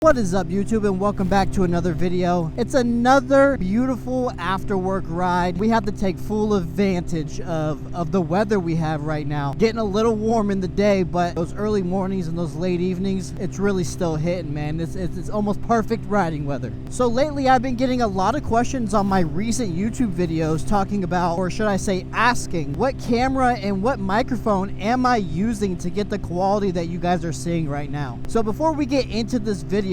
What is up, YouTube, and welcome back to another video. It's another beautiful after work ride. We have to take full advantage of the weather we have right now. Getting a little warm in the day, but those early mornings and those late evenings, it's really still hitting, man. It's almost perfect riding weather. So lately I've been getting a lot of questions on my recent YouTube videos talking about, or should I say asking, what camera and what microphone am I using to get the quality that you guys are seeing right now. So before we get into this video,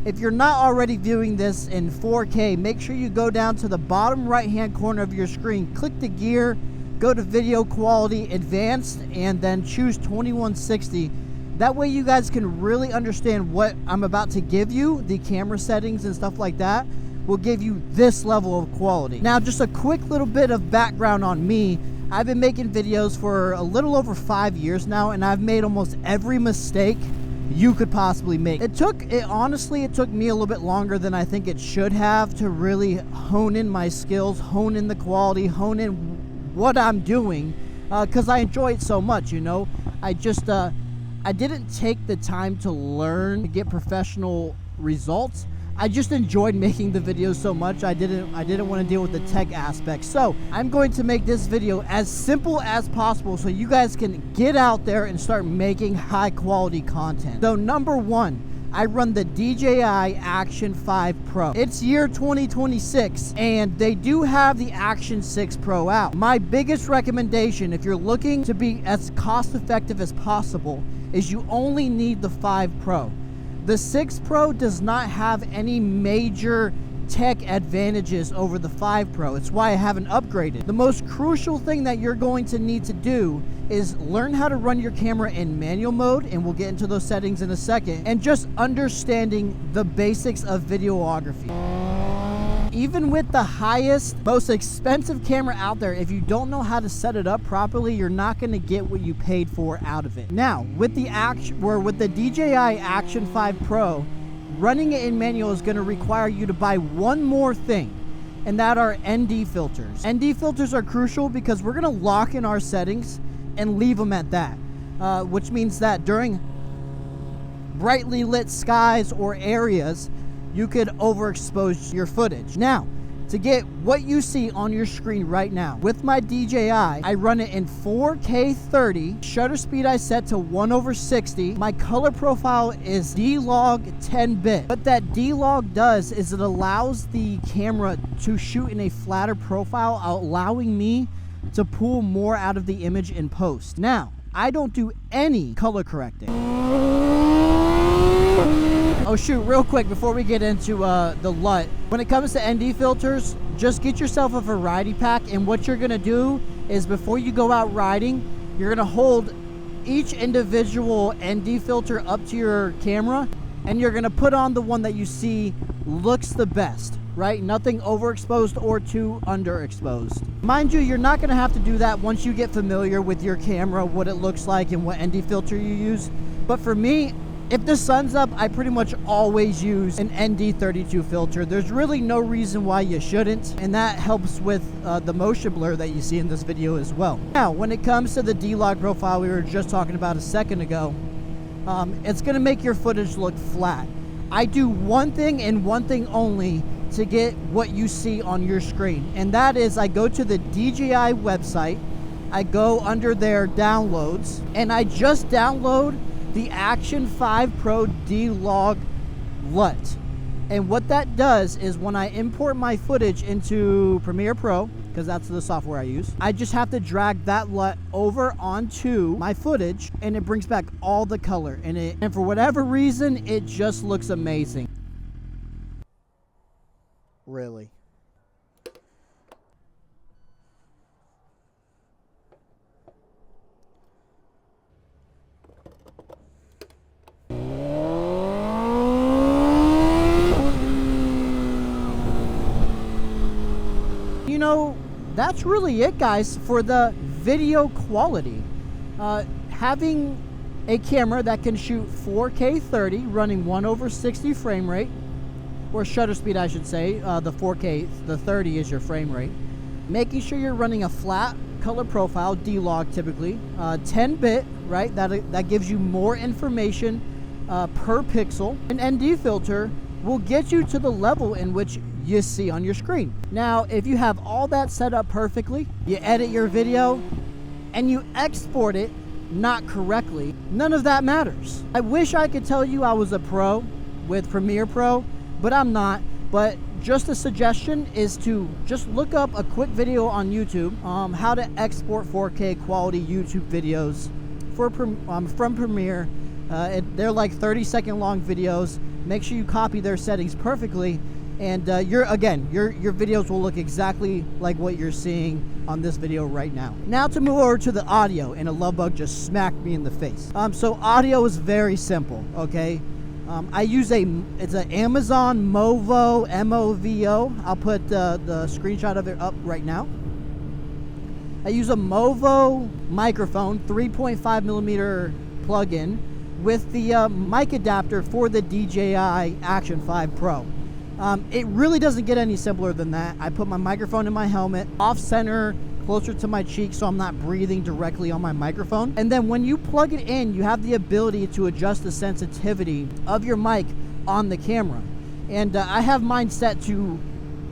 if you're not already viewing this in 4K, make sure you go down to the bottom right hand corner of your screen, click the gear, go to video quality advanced, and then choose 2160. That way you guys can really understand what I'm about to give you. The camera settings and stuff like that will give you this level of quality. Now, just a quick little bit of background on me. I've been making videos for a little over 5 years now, and I've made almost every mistake you could possibly make. Honestly, it took me a little bit longer than I think it should have to really hone in my skills, hone in the quality, hone in what I'm doing, because I enjoy it so much, you know. I didn't take the time to learn to get professional results. I just enjoyed making the videos so much. I didn't want to deal with the tech aspect. So I'm going to make this video as simple as possible so you guys can get out there and start making high quality content. So number one, I run the DJI Action 5 Pro. It's year 2026 and they do have the Action 6 Pro out. My biggest recommendation, if you're looking to be as cost effective as possible, is you only need the 5 Pro. The 6 Pro does not have any major tech advantages over the 5 Pro. It's why I haven't upgraded. The most crucial thing that you're going to need to do is learn how to run your camera in manual mode, and we'll get into those settings in a second, and just understanding the basics of videography. Even with the highest, most expensive camera out there, if you don't know how to set it up properly, you're not going to get what you paid for out of it. Now, with the DJI Action 5 Pro, running it in manual is going to require you to buy one more thing, and that are ND filters. ND filters are crucial because we're going to lock in our settings and leave them at that, which means that during brightly lit skies or areas, you could overexpose your footage. Now, to get what you see on your screen right now, with my DJI, I run it in 4K 30. Shutter speed I set to 1/60. My color profile is D-Log 10-bit. What that D-Log does is it allows the camera to shoot in a flatter profile, allowing me to pull more out of the image in post. Now, I don't do any color correcting. Oh shoot, real quick before we get into the LUT. When it comes to ND filters, just get yourself a variety pack, and what you're gonna do is before you go out riding, you're gonna hold each individual ND filter up to your camera, and you're gonna put on the one that you see looks the best, right? Nothing overexposed or too underexposed. Mind you, you're not gonna have to do that once you get familiar with your camera, what it looks like and what ND filter you use. But for me, if the sun's up, I pretty much always use an ND32 filter. There's really no reason why you shouldn't, and that helps with the motion blur that you see in this video as well. Now, when it comes to the D-Log profile we were just talking about a second ago, it's gonna make your footage look flat. I do one thing and one thing only to get what you see on your screen, and that is I go to the DJI website, I go under their downloads, and I just download the Action 5 Pro D-Log LUT. And what that does is when I import my footage into Premiere Pro, because that's the software I use, I just have to drag that LUT over onto my footage, and it brings back all the color in it. And for whatever reason, it just looks amazing. Really. You know, that's really it, guys, for the video quality. Having a camera that can shoot 4K 30 running 1/60 frame rate, or shutter speed I should say, the 4K, the 30 is your frame rate. Making sure you're running a flat color profile, D-Log typically, 10-bit, right? That gives you more information per pixel. An ND filter will get you to the level in which you see on your screen. Now, if you have all that set up perfectly, you edit your video, and you export it not correctly, none of that matters. I wish I could tell you I was a pro with Premiere Pro, but I'm not. But just a suggestion is to just look up a quick video on YouTube, how to export 4K quality YouTube videos from Premiere. They're like 30-second long videos. Make sure you copy their settings perfectly, and your videos will look exactly like what you're seeing on this video right now. Now to move over to the audio, and a love bug just smacked me in the face. So audio is very simple, okay? I use it's an Amazon MOVO, MOVO. I'll put the screenshot of it up right now. I use a MOVO microphone, 3.5 millimeter plug-in, with the mic adapter for the DJI Action 5 Pro. It really doesn't get any simpler than that. I put my microphone in my helmet, off center, closer to my cheek, so I'm not breathing directly on my microphone. And then when you plug it in, you have the ability to adjust the sensitivity of your mic on the camera. And I have mine set to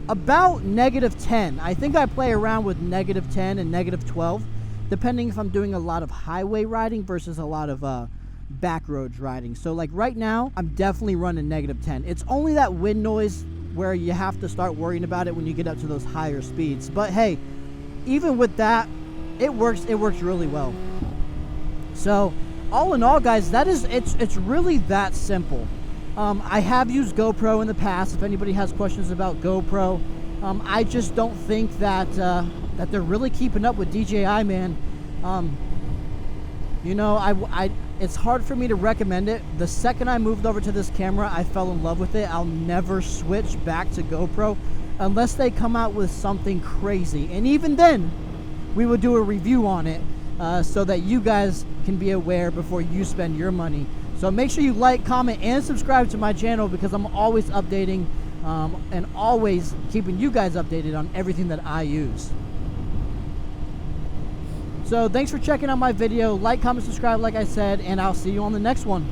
about -10. I think I play around with -10 and -12, depending if I'm doing a lot of highway riding versus a lot of back roads riding. So like right now, I'm definitely running -10. It's only that wind noise where you have to start worrying about it when you get up to those higher speeds. But hey, even with that, it works really well. So all in all, guys, it's really that simple. I have used GoPro in the past. If anybody has questions about GoPro, I just don't think that that they're really keeping up with DJI, man. You know, it's hard for me to recommend it. The second I moved over to this camera, I fell in love with it. I'll never switch back to GoPro unless they come out with something crazy. And even then, we will do a review on it so that you guys can be aware before you spend your money. So make sure you like, comment, and subscribe to my channel, because I'm always updating and always keeping you guys updated on everything that I use. So thanks for checking out my video. Like, comment, subscribe, like I said, and I'll see you on the next one.